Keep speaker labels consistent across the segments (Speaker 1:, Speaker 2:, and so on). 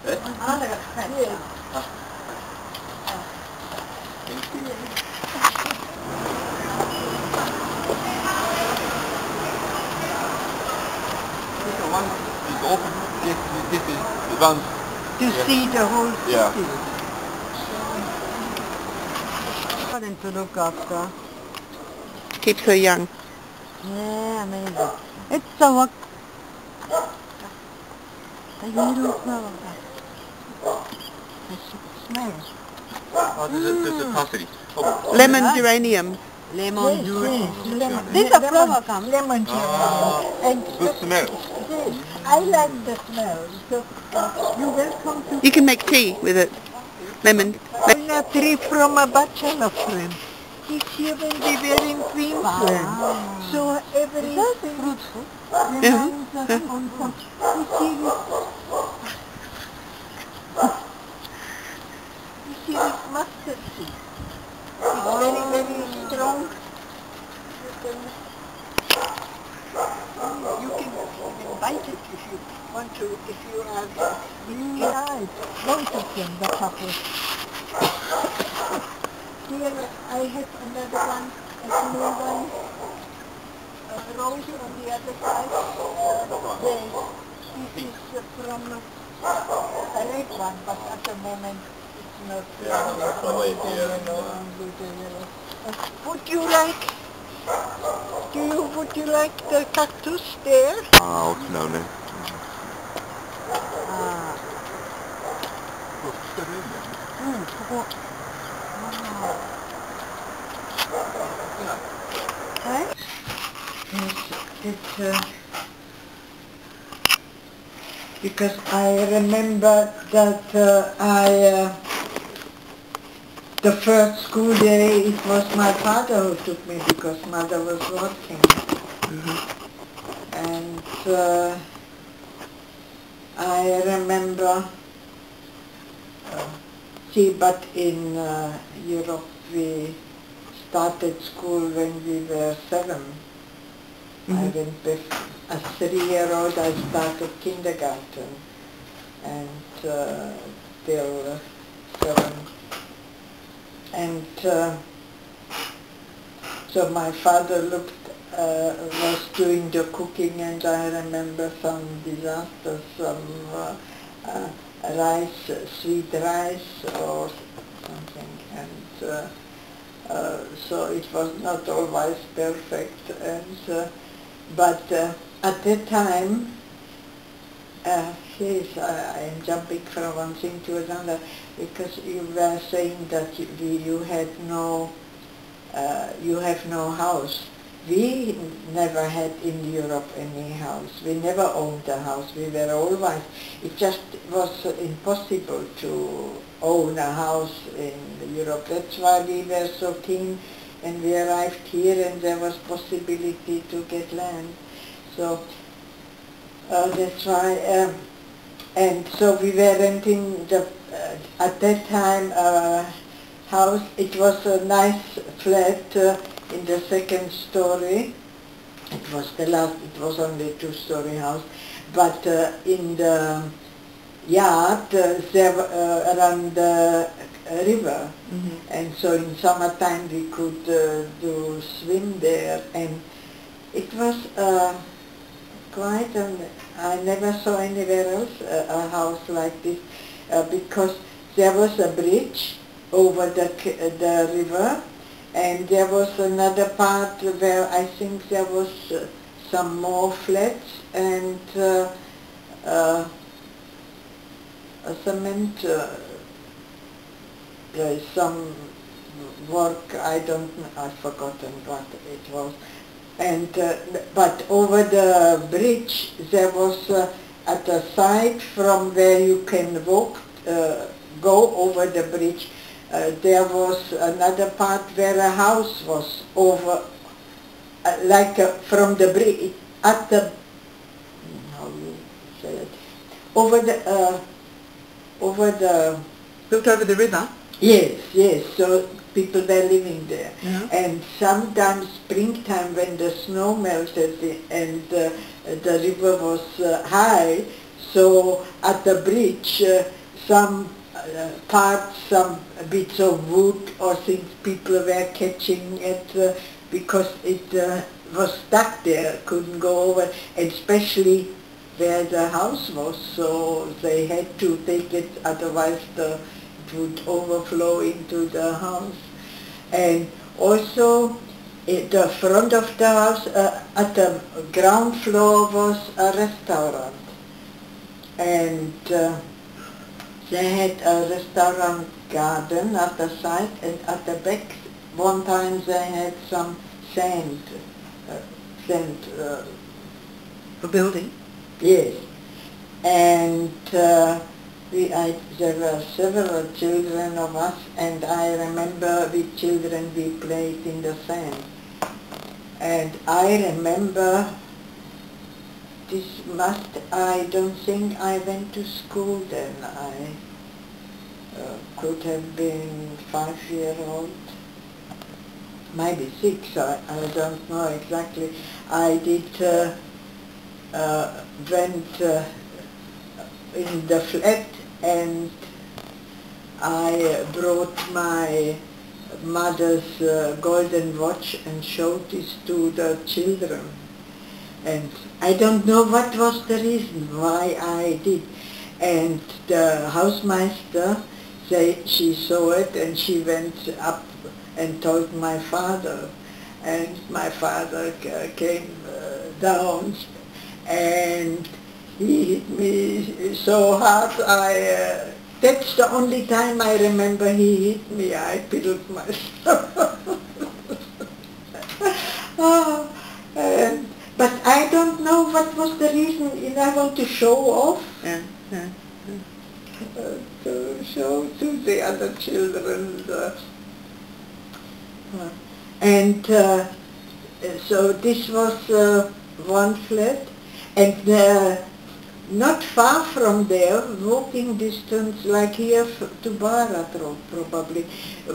Speaker 1: Eh?
Speaker 2: Yes.
Speaker 1: Ah, thank you. This one is open. This is the one.
Speaker 2: To see the whole city.
Speaker 1: Yeah.
Speaker 2: Something to look after.
Speaker 3: Keeps her young.
Speaker 2: Yeah, amazing. It's a what? A yellow flower. It smells.
Speaker 1: Oh, this is parsley. Oh.
Speaker 3: Lemon
Speaker 2: Right.
Speaker 3: geranium.
Speaker 2: Lemon juice.
Speaker 1: lemon.
Speaker 2: This is a flower come.
Speaker 4: Lemon
Speaker 1: Ah,
Speaker 4: and
Speaker 1: good smell.
Speaker 4: yes, I like the smell. So you're welcome to
Speaker 3: You can make tea with it. Lemon.
Speaker 4: on a tree from a bachelor friend. He's here when we were in Queensland. So everything
Speaker 2: Fruitful.
Speaker 4: reminds us on some. You see this mustard seed. It's very, very strong. You can bite it if you want to, if you are inside. Both of them, the couple. Here I have another one, a small one, a rose on the other side. This is from a red one, but at the moment it's not only the yellow, only the yellow. Would you like the cactus there?
Speaker 1: Ah, no, no.
Speaker 2: Right?
Speaker 4: Because I remember that the first school day it was my father who took me because mother was working. And I remember, but in Europe we started school when we were 7. I went with a 3-year-old, I started kindergarten and till 7. And so my father was doing the cooking, and I remember some disasters, some rice, sweet rice or something, and so it was not always perfect. And but at that time, yes, I am jumping from one thing to another, because you were saying that you had no, you have no house. We never had in Europe any house. We never owned a house. We were always, it just was impossible to own a house in Europe. That's why we were so keen when we arrived here and there was possibility to get land. So that's why, and so we were renting the, at that time, house. It was a nice flat in the 2nd story. It was the last, it was only a 2-story house, but in the yard there around the river, and so in summertime we could do swim there, and it was quite I never saw anywhere else a house like this, because there was a bridge over the river, and there was another part where I think there was some more flats and a cement place, some work, I don't know, I've forgotten what it was. And but over the bridge there was at the side from where you can walk, go over the bridge, there was another part where a house was over, like from the bridge, at the, how you say it, over the,
Speaker 3: Built over the river.
Speaker 4: yes, yes, so people were living there.
Speaker 3: Yeah.
Speaker 4: And sometimes springtime when the snow melted and the river was high, So at the bridge, some parts, some bits of wood or things, people were catching it because it was stuck there, couldn't go over, and especially where the house was, so they had to take it, otherwise it would overflow into the house. And also at the front of the house, at the ground floor was a restaurant, and they had a restaurant garden at the side, and at the back one time they had some sand,
Speaker 3: A building?
Speaker 4: yes. And there were several children of us, and I remember with children we played in the sand. And I remember I don't think I went to school then. I could have been 5-year-old, maybe 6, I don't know exactly. I did went in the flat, and I brought my mother's golden watch and showed this to the children. And I don't know what was the reason why I did. And the housemaster, she saw it, and she went up and told my father. And my father came down, and he hit me so hard. That's the only time I remember he hit me. I pilled myself. But I don't know what was the reason. I want to show off.
Speaker 3: Yeah.
Speaker 4: To show to the other children. And so this was one flat, and not far from there, walking distance, like here to Barat Road probably,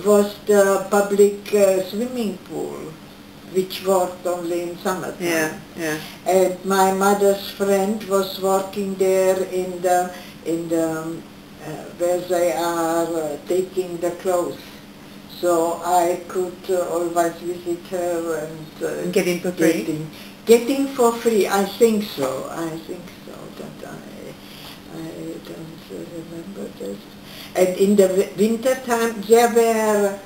Speaker 4: was the public swimming pool, which worked only in summertime.
Speaker 3: Yeah.
Speaker 4: And my mother's friend was working there in the where they are taking the clothes. So I could always visit her and
Speaker 3: get in for free?
Speaker 4: Getting for free, I think so. That I don't remember this. And in the winter time there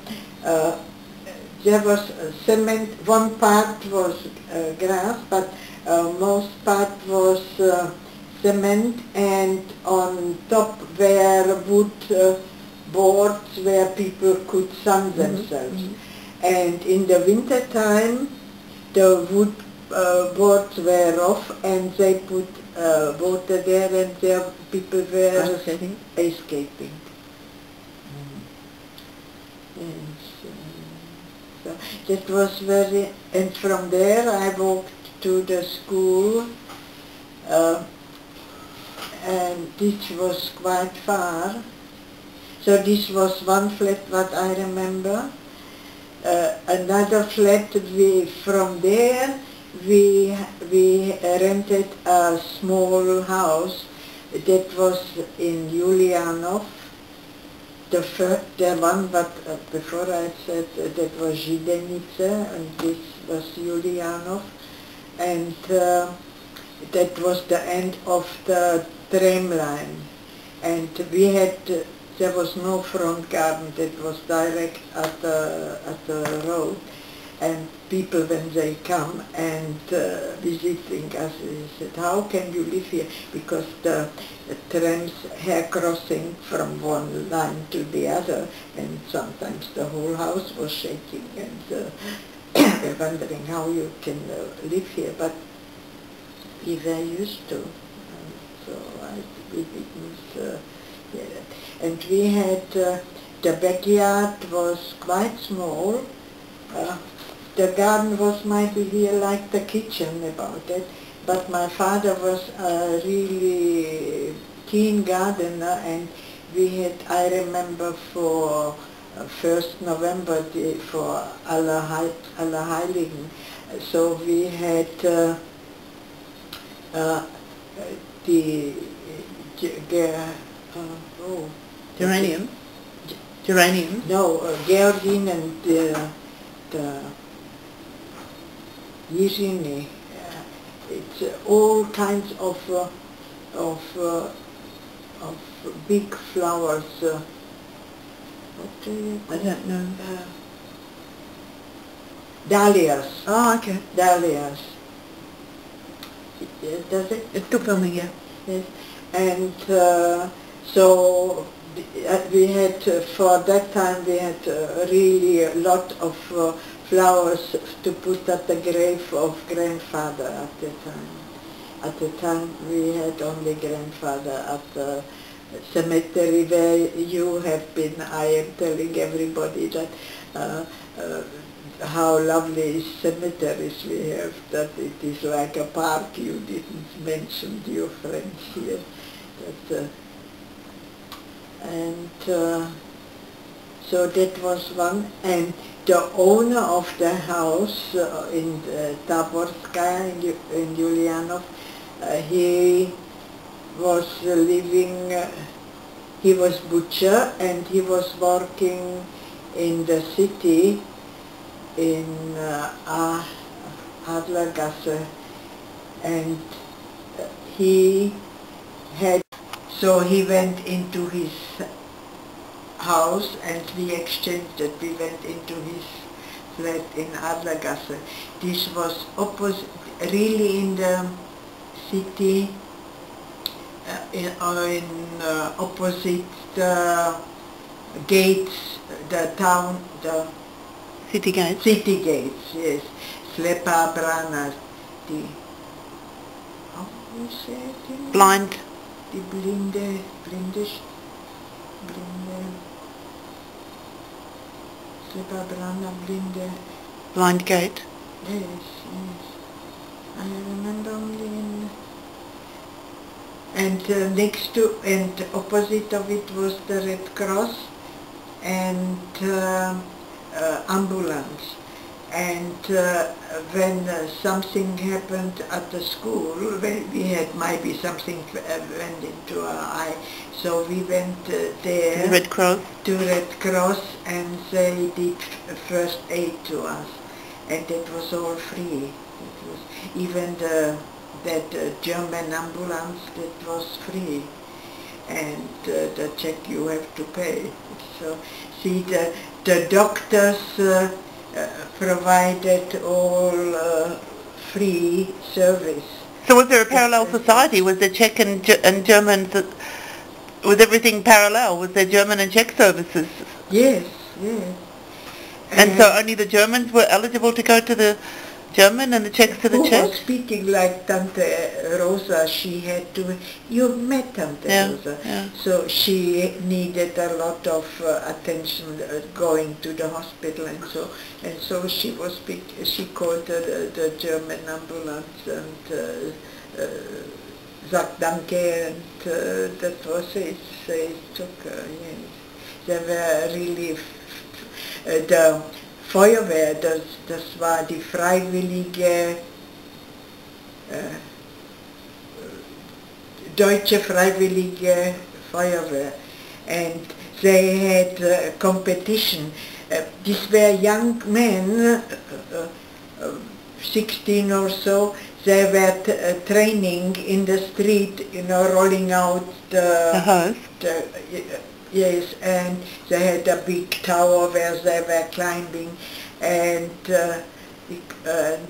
Speaker 4: was cement. One part was grass, but most part was cement, and on top were wood boards where people could sun themselves. And in the winter time, the wood boards were off, and they put water there, and there people were escaping. Yes, so that was very, and from there I walked to the school, and this was quite far. So this was one flat what I remember. Another flat, from there we rented a small house that was in Julianov. The one, but before I said that was Zidenice, and this was Julianov, and that was the end of the tram line. And we had, there was no front garden, that was direct at the road. And people, when they come and visiting us, they said, how can you live here? Because the trams are crossing from one line to the other, and sometimes the whole house was shaking, and we're wondering how you can live here. But we were used to, so we didn't hear it. And we had, the backyard was quite small. The garden was maybe here like the kitchen about it, but my father was a really keen gardener, and we had, I remember for 1st November for Allerheiligen, so we had the oh,
Speaker 3: Geranium? Geranium?
Speaker 4: no, Georgine and the Yizini. It's all kinds of big flowers. What do you
Speaker 3: I don't know.
Speaker 4: Dahlias.
Speaker 3: Oh, okay.
Speaker 4: Dahlias. Does it?
Speaker 3: It's still filming, yeah.
Speaker 4: Yes. And so we had, for that time we had really a lot of flowers to put at the grave of grandfather at the time. At the time we had only grandfather at the cemetery where you have been. I am telling everybody that how lovely cemeteries we have, that it is like a park. You didn't mention your friends here. That, so that was one, and the owner of the house in Taborskaya in Ulyanov, he was living, he was butcher and he was working in the city in Adlergasse, and he had, so he went into his house and we exchanged it. We went into his flat in Adlergasse. This was really in the city, opposite the gates, the town, the
Speaker 3: City gates?
Speaker 4: city gates, yes. Slepa Brana, the, how do you say it in?
Speaker 3: Blind?
Speaker 4: Die blindisch, Slepa Brana, blinde.
Speaker 3: Blind gate?
Speaker 4: Yes, yes. I remember only in, and next to and opposite of it was the Red Cross and ambulance. And when something happened at the school, when we had maybe something went into our eye, so we went there.
Speaker 3: The Red Cross?
Speaker 4: To Red Cross, and they did first aid to us, and it was all free. It was even that German ambulance, that was free, and the check you have to pay. So see, the doctors provided all free service.
Speaker 3: So was there a parallel society? Was there Czech and German, was everything parallel? Was there German and Czech services?
Speaker 4: Yes, yes.
Speaker 3: And so only the Germans were eligible to go to the German and the Czechs to the
Speaker 4: Who
Speaker 3: Czech?
Speaker 4: was speaking like Tante Rosa, she had to, you met Tante Rosa,
Speaker 3: yeah.
Speaker 4: so she needed a lot of attention going to the hospital, and so she was she called the German ambulance and sagt danke, and that was it. They took yes. They were really the Feuerwehr, das war die freiwillige Deutsche Freiwillige Feuerwehr, and they had competition. These were young men, 16 or so. They were training in the street, you know, rolling out
Speaker 3: The hose?
Speaker 4: Yes, and they had a big tower where they were climbing, and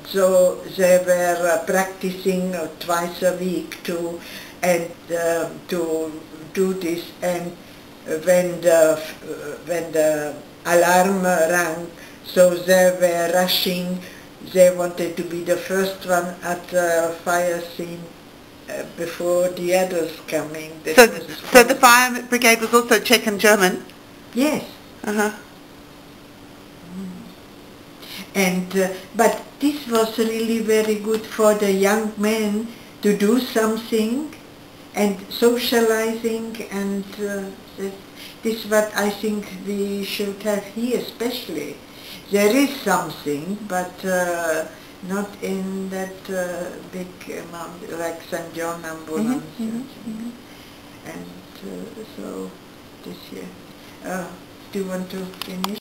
Speaker 4: so they were practicing twice a week to do this. And when the alarm rang, so they were rushing. They wanted to be the first one at the fire scene before the others coming.
Speaker 3: So the fire brigade was also Czech and German?
Speaker 4: Yes.
Speaker 3: Uh-huh.
Speaker 4: And but this was really very good for the young men to do something and socializing, and this is what I think we should have here especially. There is something, but not in that big amount like St. John ambulance. and so this year. Do you want to finish?